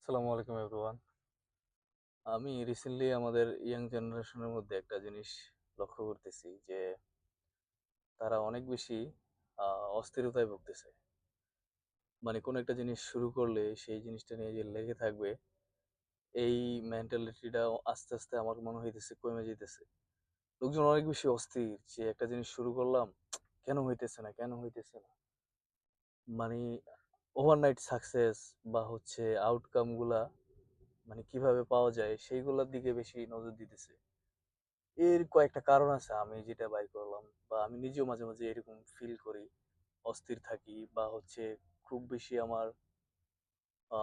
আসসালামু আলাইকুম এভরিওয়ান। আমি রিসেন্টলি আমাদের ইয়াং জেনারেশনের মধ্যে একটা জিনিস লক্ষ্য করতেছি যে তারা অনেক বেশি অস্থিরতায় ভুগতেছে। মানে কোনো একটা জিনিস শুরু করলে সেই জিনিসটা নিয়ে যে লেগে থাকবে, এই মেন্টালিটিটা আস্তে, আস্তে আমার মনে হইতেছে কমে যাইতেছে। লোকজন অনেক বেশি অস্থির যে একটা জিনিস শুরু করলাম, কেন হইতেছে না, কেন হইতেছে না? মানে ওভারনাইট সাকসেস বা হচ্ছে আউটকাম গুলা মানে কিভাবে পাওয়া যায় সেইগুলোর দিকে বেশি নজর দিতেছে। এর কয়েকটা কারণ আছে আমি যেটা বাইর করলাম বা আমি নিজেও মাঝে, মাঝে এরকম ফিল করি। অস্থির থাকি বা হচ্ছে খুব বেশি আমার আ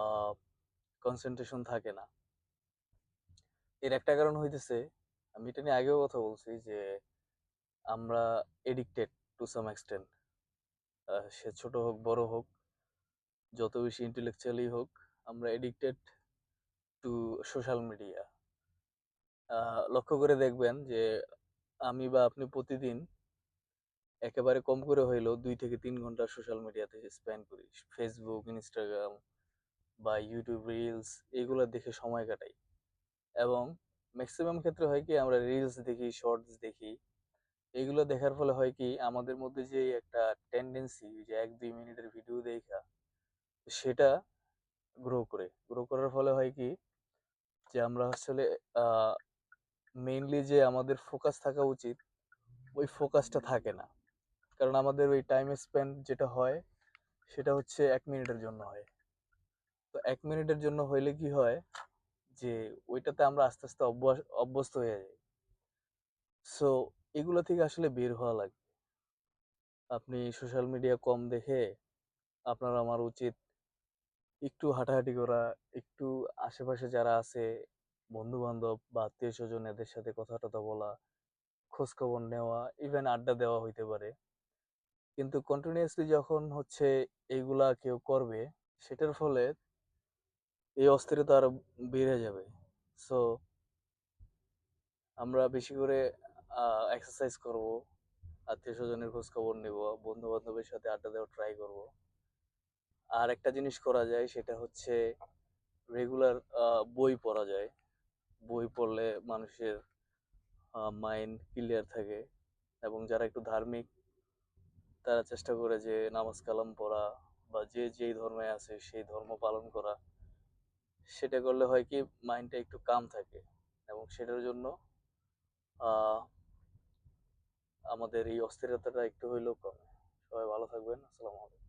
কনসেনট্রেশন থাকে না। এর একটা কারণ হইতেছে, আমি এটা নিয়ে আগেও কথা বলছি যে আমরা এডিক্টেড টু সাম এক্সটেন্ট। সে ছোট হোক, বড় হোক, যত বেশি intellectually হোক, আমরা এডিক্টেড টু সোশ্যাল মিডিয়া। লক্ষ্য করে দেখবেন যে আমি বা আপনি প্রতিদিন একেবারে কম করে হইলেও ২ থেকে ৩ ঘন্টা সোশ্যাল মিডিয়াতে স্পেন্ড করি। Facebook, Instagram বা YouTube রিলস এগুলা দেখে সময় কাটাই। এবং মেক্সিমাম ক্ষেত্রে হয় কি আমরা রিলস দেখি, শর্টস দেখি। এগুলো দেখার ফলে হয় কি আমাদের মধ্যে যে একটা টেনডেন্সি যে ১-২ মিনিটের ভিডিও দেইখা সেটা গ্রো করে। গ্রো করার ফলে হয় কি যে আমরা আসলে আ মেইনলি যে আমাদের ফোকাস থাকা উচিত ওই ফোকাসটা থাকে না। কারণ আমাদের ওই টাইম স্পেন্ড যেটা হয় সেটা হচ্ছে ১ মিনিটের জন্য হয়। তো ১ মিনিটের জন্য হইলে কি হয় যে ওইটাতে আমরা আস্তে, আস্তে অভ্যস্ত হয়ে যাই। সো এগুলা থেকে আসলে বের হওয়া লাগবে। আপনি সোশ্যাল মিডিয়া কম দেখে আপনার আমার উচিত একটু হাঁটাহাঁটি করা, একটু আশেপাশে যারা আছে বন্ধু-বান্ধব বা আত্মীয়স্বজন এদের সাথে কথা-টথা বলা, খোঁজখবর নেওয়া, ইভেন আড্ডা দেওয়া হইতে পারে। কিন্তু কন্টিনিউয়াসলি যখন হচ্ছে এইগুলা কেউ করবে সেটার ফলে এই অস্থিরতা আরো বেড়ে যাবে। সো আমরা বেশি করে এক্সারসাইজ করব, আত্মীয়স্বজনের খোঁজখবর নেব, বন্ধু-বান্ধবের সাথে আড্ডা দেওয়ার ট্রাই করব। আর একটা জিনিস করা যায় সেটা হচ্ছে রেগুলার বই পড়া যায়। বই পড়লে মানুষের মাইন্ড ক্লিয়ার থাকে এবং যারা একটু ধার্মিক তারা চেষ্টা করে যে নামাজ কালাম পড়া বা যে যেই ধর্মে আছে সেই ধর্ম পালন করা। সেটা করলে হয় কি মাইন্ডটা একটু কাম থাকে এবং সেটার জন্য আ আমাদের এই অস্থিরতাটা একটু হইলেও কমে। সবাই ভালো থাকবেন। আসসালামু আলাইকুম।